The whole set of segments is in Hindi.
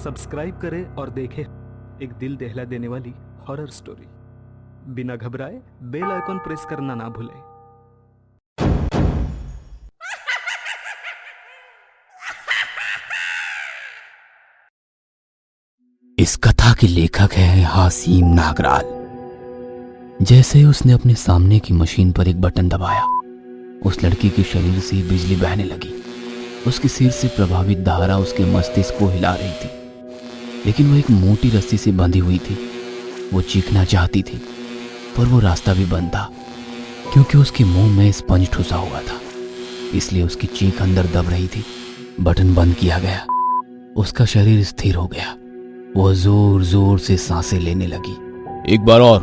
सब्सक्राइब करें और देखें एक दिल दहला देने वाली हॉरर स्टोरी। बिना घबराए बेल आइकॉन प्रेस करना ना भूलें। इस कथा के लेखक है हासिम नागराल। जैसे ही उसने अपने सामने की मशीन पर एक बटन दबाया, उस लड़की के शरीर से बिजली बहने लगी। उसके सिर से प्रभावित धारा उसके मस्तिष्क को हिला रही थी, लेकिन वो एक मोटी रस्सी से बंधी हुई थी। वो चीखना चाहती थी, पर वो रास्ता भी बंद था, क्योंकि उसके मुंह में स्पंज ठुसा हुआ था, इसलिए उसकी चीख अंदर दब रही थी। बटन बंद किया गया, उसका शरीर स्थिर हो गया। वो जोर जोर से सांसें लेने लगी। एक बार और,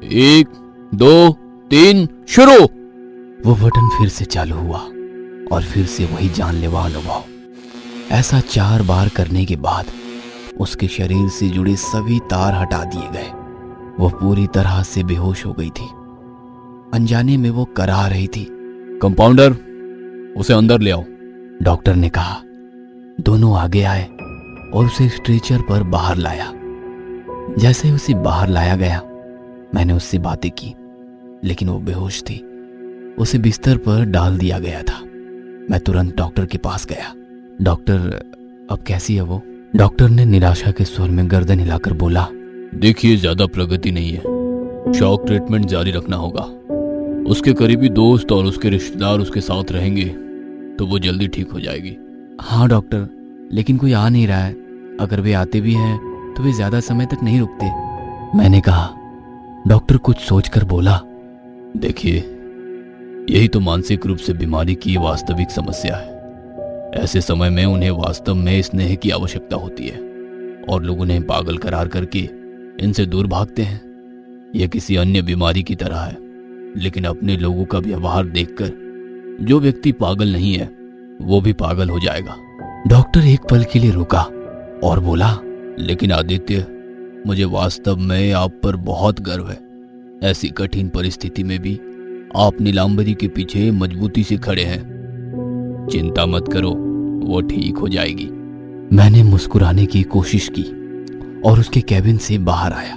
1 2 3 शुरू। वो बटन फिर से चालू हुआ और फिर से वही जानलेवा अनुभव। ऐसा 4 बार करने के बाद उसके शरीर से जुड़े सभी तार हटा दिए गए। वो पूरी तरह से बेहोश हो गई थी। अनजाने में वो करा रही थी, कंपाउंडर, उसे अंदर ले आओ, डॉक्टर ने कहा। दोनों आगे आए और उसे स्ट्रेचर पर बाहर लाया। जैसे ही उसे बाहर लाया गया, मैंने उससे बातें की, लेकिन वो बेहोश थी। उसे बिस्तर पर डाल दिया गया था। मैं तुरंत डॉक्टर के पास गया। डॉक्टर, अब कैसी है वो? डॉक्टर ने निराशा के स्वर में गर्दन हिलाकर बोला, देखिए, ज्यादा प्रगति नहीं है। शॉक ट्रीटमेंट जारी रखना होगा। उसके करीबी दोस्त और उसके रिश्तेदार उसके साथ रहेंगे तो वो जल्दी ठीक हो जाएगी। हाँ डॉक्टर, लेकिन कोई आ नहीं रहा है। अगर वे आते भी हैं तो वे ज्यादा समय तक नहीं रुकते, मैंने कहा। डॉक्टर कुछ सोचकर बोला, देखिए, यही तो मानसिक रूप से बीमारी की वास्तविक समस्या है। ऐसे समय में उन्हें वास्तव में स्नेह की आवश्यकता होती है और लोग उन्हें पागल करार करके इनसे दूर भागते हैं। यह किसी अन्य बीमारी की तरह है, लेकिन अपने लोगों का व्यवहार देखकर जो व्यक्ति पागल नहीं है वो भी पागल हो जाएगा। डॉक्टर एक पल के लिए रुका और बोला, लेकिन आदित्य, मुझे वास्तव में आप पर बहुत गर्व है। ऐसी कठिन परिस्थिति में भी आप नीलांबरी के पीछे मजबूती से खड़े हैं। चिंता मत करो, वो ठीक हो जाएगी। मैंने मुस्कुराने की कोशिश की और उसके कैबिन से बाहर आया।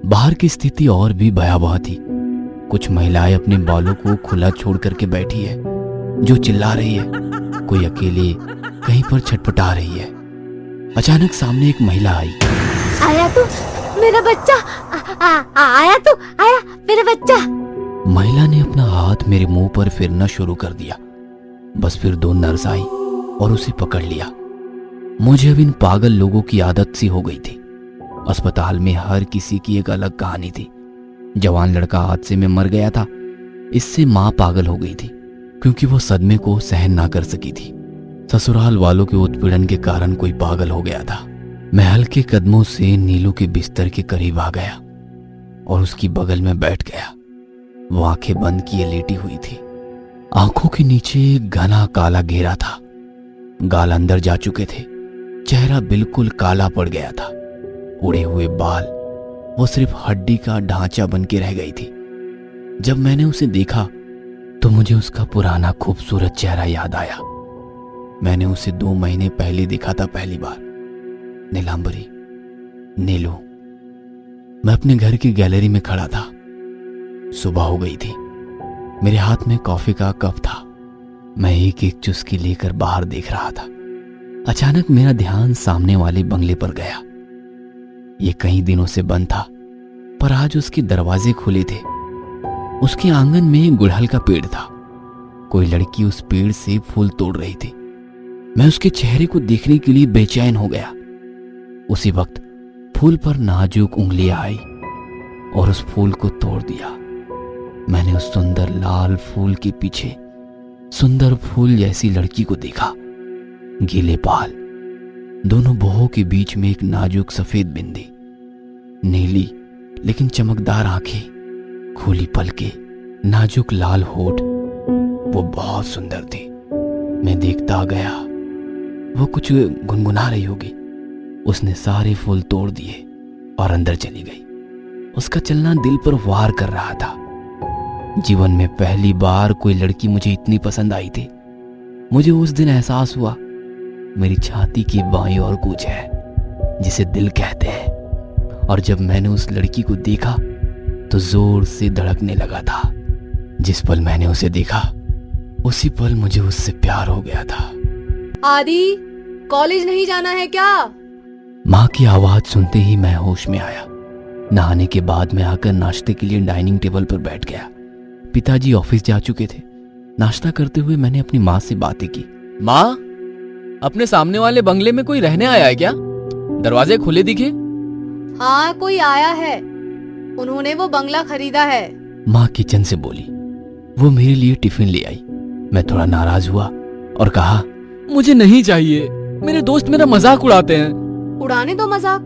बाहर की स्थिति और भी भयावह थी। कुछ महिलाएं अपने बालों को खुला छोड़ करके बैठी है, जो चिल्ला रही है। कोई अकेले कहीं पर छटपटा रही है। अचानक सामने एक महिला आई। आया तू मेरा बच्चा, आया तू, आया मेरा बच्चा। महिला ने अपना हाथ मेरे मुंह पर फेरना शुरू कर दिया। बस फिर 2 नर्स आई और उसे पकड़ लिया। मुझे अब इन पागल लोगों की आदत सी हो गई थी। अस्पताल में हर किसी की एक अलग कहानी थी। जवान लड़का हादसे में मर गया था। इससे मां पागल हो गई थी, क्योंकि वो सदमे को सहन ना कर सकी थी। ससुराल वालों के उत्पीड़न के कारण कोई पागल हो गया था। मैं हल्के कदमों से नीलू के बिस्तर के करीब आ गया और उसकी बगल में बैठ गया। वो आंखें बंद किए लेटी हुई थी। आंखों के नीचे घना काला घेरा था। गाल अंदर जा चुके थे। चेहरा बिल्कुल काला पड़ गया था। उड़े हुए बाल, वो सिर्फ हड्डी का ढांचा बन के रह गई थी। जब मैंने उसे देखा तो मुझे उसका पुराना खूबसूरत चेहरा याद आया। मैंने उसे 2 महीने पहले देखा था पहली बार। नीलांबरी, नीलू। मैं अपने घर की गैलरी में खड़ा था। सुबह हो गई थी। मेरे हाथ में कॉफी का कप था। मैं एक एक चुस्की लेकर बाहर देख रहा था। अचानक मेरा ध्यान सामने वाले बंगले पर गया। ये कई दिनों से बंद था, पर आज उसके दरवाजे खुले थे। उसके आंगन में गुड़हल का पेड़ था। कोई लड़की उस पेड़ से फूल तोड़ रही थी। मैं उसके चेहरे को देखने के लिए बेचैन हो गया। उसी वक्त फूल पर नाजुक उंगलियां आई और उस फूल को तोड़ दिया। मैंने उस सुंदर लाल फूल के पीछे सुंदर फूल जैसी लड़की को देखा। गीले बाल, दोनों बाहों के बीच में एक नाजुक सफेद बिंदी, नीली लेकिन चमकदार आंखें, खुली पलकें, नाजुक लाल होठ। वो बहुत सुंदर थी। मैं देखता गया। वो कुछ गुनगुना रही होगी। उसने सारे फूल तोड़ दिए और अंदर चली गई। उसका चलना दिल पर वार कर रहा था। जीवन में पहली बार कोई लड़की मुझे इतनी पसंद आई थी। मुझे उस दिन एहसास हुआ मेरी छाती की बाईं ओर कुछ है, जिसे दिल कहते हैं। और जब मैंने उस लड़की को देखा तो जोर से धड़कने लगा था। जिस पल मैंने उसे देखा उसी पल मुझे उससे प्यार हो गया था। आदि, कॉलेज नहीं जाना है क्या? माँ की आवाज सुनते ही मैं होश में आया। नहाने के बाद मैं आकर नाश्ते के लिए डाइनिंग टेबल पर बैठ गया। पिताजी ऑफिस जा चुके थे। नाश्ता करते हुए मैंने अपनी माँ से बातें की। माँ, अपने सामने वाले बंगले में कोई रहने आया है क्या? दरवाजे खुले दिखे। हाँ, कोई आया है। उन्होंने वो बंगला खरीदा है। माँ किचन से बोली। वो मेरे लिए टिफिन ले आई। मैं थोड़ा नाराज हुआ और कहा, मुझे नहीं चाहिए, मेरे दोस्त मेरा मजाक उड़ाते हैं। उड़ाने दो मजाक,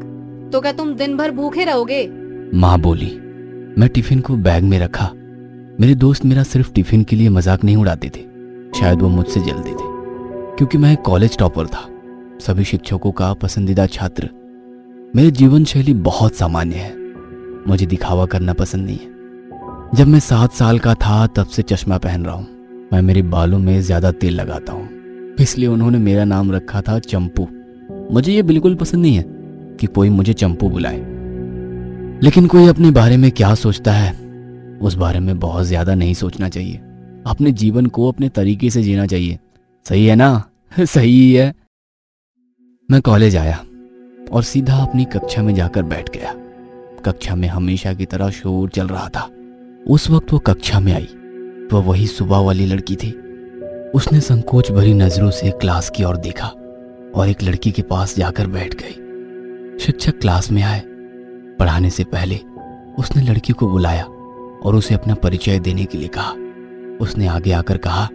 तो क्या तुम दिन भर भूखे रहोगे? माँ बोली। मैं टिफिन को बैग में रखा। मेरे दोस्त मेरा सिर्फ टिफिन के लिए मजाक नहीं उड़ाते थे, शायद वो मुझसे जलते थे, क्योंकि मैं एक कॉलेज टॉपर था, सभी शिक्षकों का पसंदीदा छात्र। मेरी जीवन शैली बहुत सामान्य है, मुझे दिखावा करना पसंद नहीं है। जब मैं 7 साल का था तब से चश्मा पहन रहा हूँ। मैं मेरे बालों में ज्यादा तेल लगाता हूँ, इसलिए उन्होंने मेरा नाम रखा था चंपू। मुझे ये बिल्कुल पसंद नहीं है कि कोई मुझे चंपू बुलाए, लेकिन कोई अपने बारे में क्या सोचता है उस बारे में बहुत ज्यादा नहीं सोचना चाहिए। अपने जीवन को अपने तरीके से जीना चाहिए। सही है ना? सही है। मैं कॉलेज आया और सीधा अपनी कक्षा में जाकर बैठ गया। कक्षा में हमेशा की तरह शोर चल रहा था। उस वक्त वो कक्षा में आई। वह वही सुबह वाली लड़की थी। उसने संकोच भरी नजरों से क्लास की ओर देखा और एक लड़की के पास जाकर बैठ गई। शिक्षक क्लास में आए। पढ़ाने से पहले उसने लड़की को बुलाया और उसे अपना परिचय देने के लिए कहा। उसने आगे आकर कहा,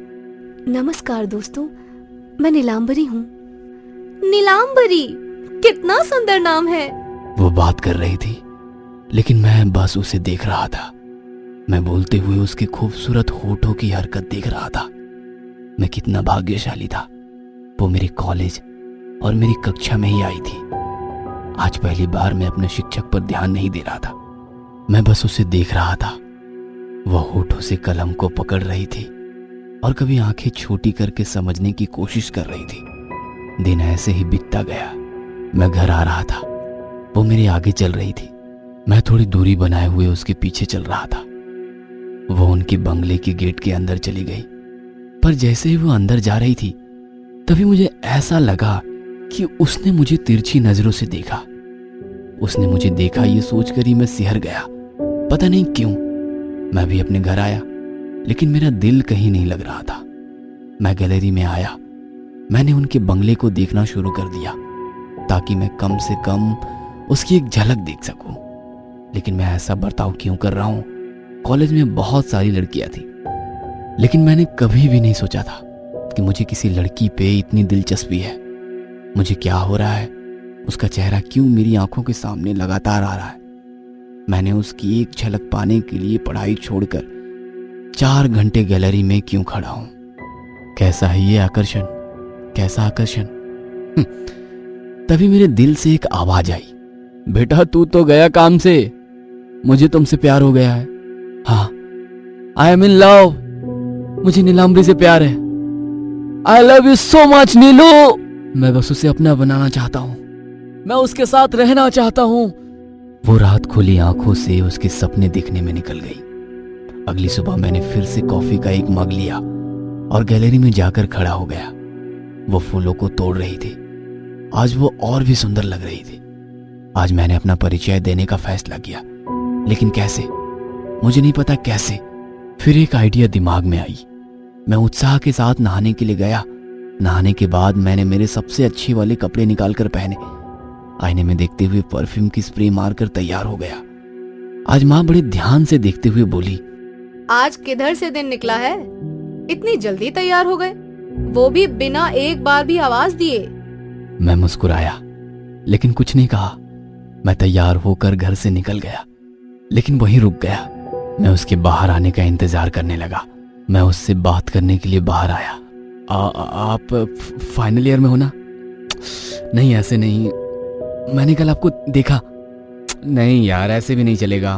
नमस्कार दोस्तों, मैं नीलांबरी हूँ। नीलांबरी, कितना सुंदर नाम है। वो बात कर रही थी, लेकिन मैं बस उसे देख रहा था। मैं बोलते हुए उसके खूबसूरत होठों की हरकत देख रहा था। मैं कितना भाग्यशाली था। वो मेरे कॉलेज और मेरी कक्षा में ही आई थी। आज पहली बार मैं अपने शिक्षक पर ध्यान नहीं दे रहा था, मैं बस उसे देख रहा था। वह होठों से कलम को पकड़ रही थी और कभी आंखें छोटी करके समझने की कोशिश कर रही थी। दिन ऐसे ही बीतता गया। मैं घर आ रहा था, वो मेरे आगे चल रही थी। मैं थोड़ी दूरी बनाए हुए उसके पीछे चल रहा था। वो उनके बंगले के गेट के अंदर चली गई, पर जैसे ही वो अंदर जा रही थी तभी मुझे ऐसा लगा कि उसने मुझे तिरछी नजरों से देखा। उसने मुझे देखा ये सोचकर ही मैं सिहर गया, पता नहीं क्यों। मैं भी अपने घर आया, लेकिन मेरा दिल कहीं नहीं लग रहा था। मैं गैलरी में आया। मैंने उनके बंगले को देखना शुरू कर दिया ताकि मैं कम से कम उसकी एक झलक देख सकूं। लेकिन मैं ऐसा बर्ताव क्यों कर रहा हूं? कॉलेज में बहुत सारी लड़कियां थी, लेकिन मैंने कभी भी नहीं सोचा था कि मुझे किसी लड़की पे इतनी दिलचस्पी है। मुझे क्या हो रहा है? उसका चेहरा क्यों मेरी आंखों के सामने लगातार आ रहा है? मैंने उसकी एक झलक पाने के लिए पढ़ाई छोड़कर 4 घंटे गैलरी में क्यों खड़ा हूं? कैसा है ये आकर्षण? कैसा आकर्षण? तभी मेरे दिल से एक आवाज आई, बेटा तू तो गया काम से, मुझे तुमसे प्यार हो गया है। हाँ, आई एम इन लव। मुझे नीलांबरी से प्यार है। I love you so much Neelu. मैं बस उसे अपना बनाना चाहता हूँ, मैं उसके साथ रहना चाहता हूँ। वो रात खुली आंखों से उसके सपने देखने में निकल गई। अगली सुबह मैंने फिर से कॉफी का एक मग लिया और गैलरी में जाकर खड़ा हो गया। वो फूलों को तोड़ रही थी। आज वो और भी सुंदर लग रही थी। आज मैंने अपना परिचय देने का फैसला किया, लेकिन कैसे? मुझे नहीं पता कैसे। फिर एक आइडिया दिमाग में आई। मैं उत्साह के साथ नहाने के लिए गया। नहाने के बाद मैंने मेरे सबसे अच्छे वाले कपड़े निकालकर पहने। आईने में देखते हुए परफ्यूम की स्प्रे मारकर तैयार हो गया। आज माँ बड़े ध्यान से देखते हुए बोली, आज किधर से दिन निकला है? इतनी जल्दी तैयार हो गए, वो भी बिना एक बार भी आवाज दिए। मैं मुस्कुराया, लेकिन कुछ नहीं कहा। मैं तैयार होकर घर से निकल गया, लेकिन वहीं रुक गया। मैं उसके बाहर आने का इंतजार करने लगा। मैं उससे बात करने के लिए बाहर आया। आप फाइनल ईयर में हो ना? नहीं, ऐसे नहीं, मैंने कल आपको देखा। नहीं यार, ऐसे भी नहीं चलेगा।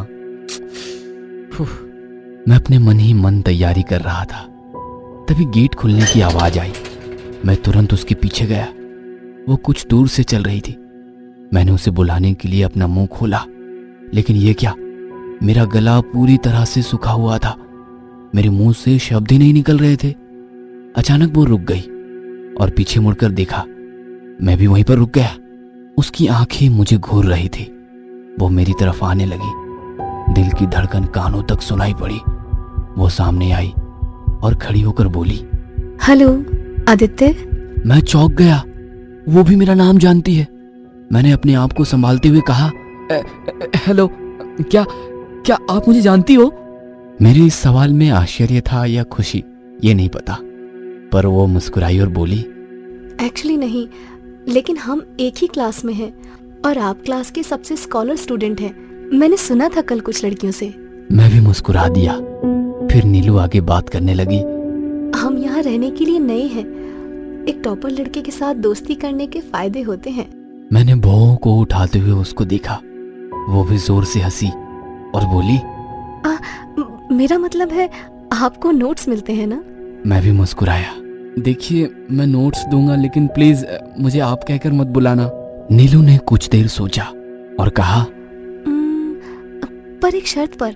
मैं अपने मन ही मन तैयारी कर रहा था, तभी गेट खुलने की आवाज आई। मैं तुरंत उसके पीछे गया। वो कुछ दूर से चल रही थी। मैंने उसे बुलाने के लिए अपना मुंह खोला, लेकिन ये क्या, मेरा गला पूरी तरह से सूखा हुआ था। मेरे मुंह से शब्द ही नहीं निकल रहे थे। अचानक वो रुक गई और पीछे मुड़कर देखा। मैं भी वहीं पर रुक गया। उसकी आंखें मुझे घूर रही थी। वो मेरी तरफ आने लगी। दिल की धड़कन कानों तक सुनाई पड़ी। वो सामने आई और खड़ी होकर बोली, हेलो आदित्य। मैं चौंक गया। वो भी मेरा नाम जानती है। मैंने अपने आप को संभालते हुए कहा, हेलो, क्या क्या आप मुझे जानती हो? मेरे इस सवाल में आश्चर्य था या खुशी, ये नहीं पता, पर वो मुस्कुराई और बोली, एक्चुअली नहीं, लेकिन हम एक ही क्लास में हैं और आप क्लास के सबसे स्कॉलर स्टूडेंट हैं। मैंने सुना था कल कुछ लड़कियों से। मैं भी मुस्कुरा दिया। फिर नीलू आगे बात करने लगी। हम यहाँ रहने के लिए नए हैं। एक टॉपर लड़के के साथ दोस्ती करने के फायदे होते हैं। मैंने भौं को उठाते हुए उसको देखा। वो भी जोर से हंसी और बोली, मेरा मतलब है आपको नोट्स मिलते हैं ना? मैं भी मुस्कुराया। देखिए, मैं नोट्स दूंगा, लेकिन प्लीज मुझे आप कहकर मत बुलाना। नीलू ने कुछ देर सोचा और कहा, पर एक शर्त पर,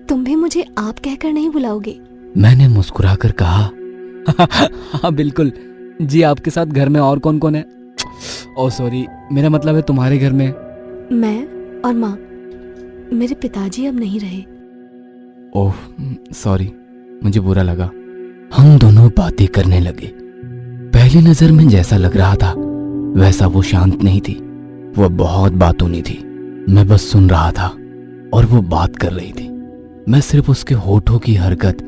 तुम भी मुझे आप कहकर नहीं बुलाओगे? मैंने मुस्कुराकर कहा, हाँ बिल्कुल जी। आपके साथ घर में और कौन कौन है? ओह सॉरी, मेरा मतलब है तुम्हारे घर में। मैं और माँ। मेरे पिताजी अब नहीं रहे। ओह सॉरी, मुझे बुरा लगा। हम दोनों बातें करने लगे। पहली नजर में जैसा लग रहा था वैसा वो शांत नहीं थी। वो बहुत बातूनी थी। मैं बस सुन रहा था और वो बात कर रही थी। मैं सिर्फ उसके होठों की हरकत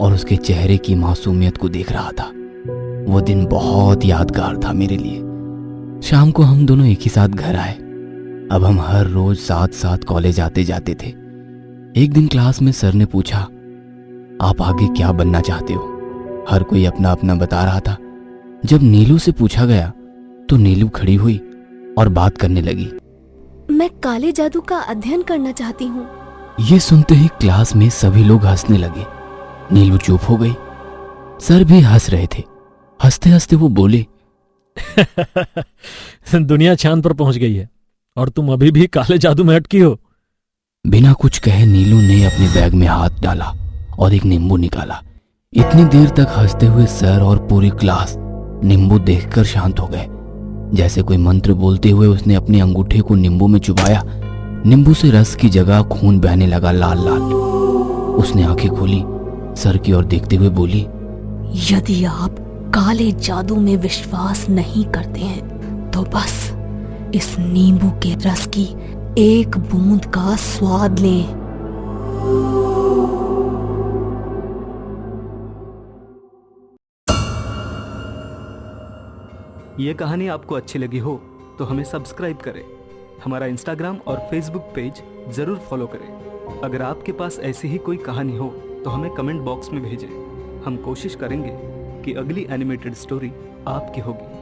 और उसके चेहरे की मासूमियत को देख रहा था। वो दिन बहुत यादगार था मेरे लिए। शाम को हम दोनों एक ही साथ घर आए। अब हम हर रोज साथ साथ कॉलेज आते जाते थे। एक दिन क्लास में सर ने पूछा, आप आगे क्या बनना चाहते हो? हर कोई अपना अपना बता रहा था। जब नीलू से पूछा गया तो नीलू खड़ी हुई और बात करने लगी। मैं काले जादू का अध्ययन करना चाहती हूँ। ये सुनते ही क्लास में सभी लोग हंसने लगे। नीलू चुप हो गई। सर भी हंस रहे थे। हंसते हंसते वो बोले, दुनिया चांद पर पहुंच गई है और तुम अभी भी काले जादू में अटकी हो। बिना कुछ कहे नीलू ने अपने बैग में हाथ डाला और एक नींबू निकाला। इतनी देर तक हंसते हुए सर और पूरी क्लास नींबू देखकर शांत हो गए। जैसे कोई मंत्र बोलते हुए उसने अपने अंगूठे को नींबू में चुबाया। नींबू से रस की जगह खून बहने लगा, लाल लाल। उसने आंखें खोली, सर की ओर देखते हुए बोली, यदि आप काले जादू में विश्वास नहीं करते हैं तो बस इस नींबू के रस की एक बूंद का स्वाद लें। ये कहानी आपको अच्छी लगी हो तो हमें सब्सक्राइब करें। हमारा इंस्टाग्राम और फेसबुक पेज जरूर फॉलो करें। अगर आपके पास ऐसी ही कोई कहानी हो तो हमें कमेंट बॉक्स में भेजें। हम कोशिश करेंगे कि अगली एनिमेटेड स्टोरी आपकी होगी।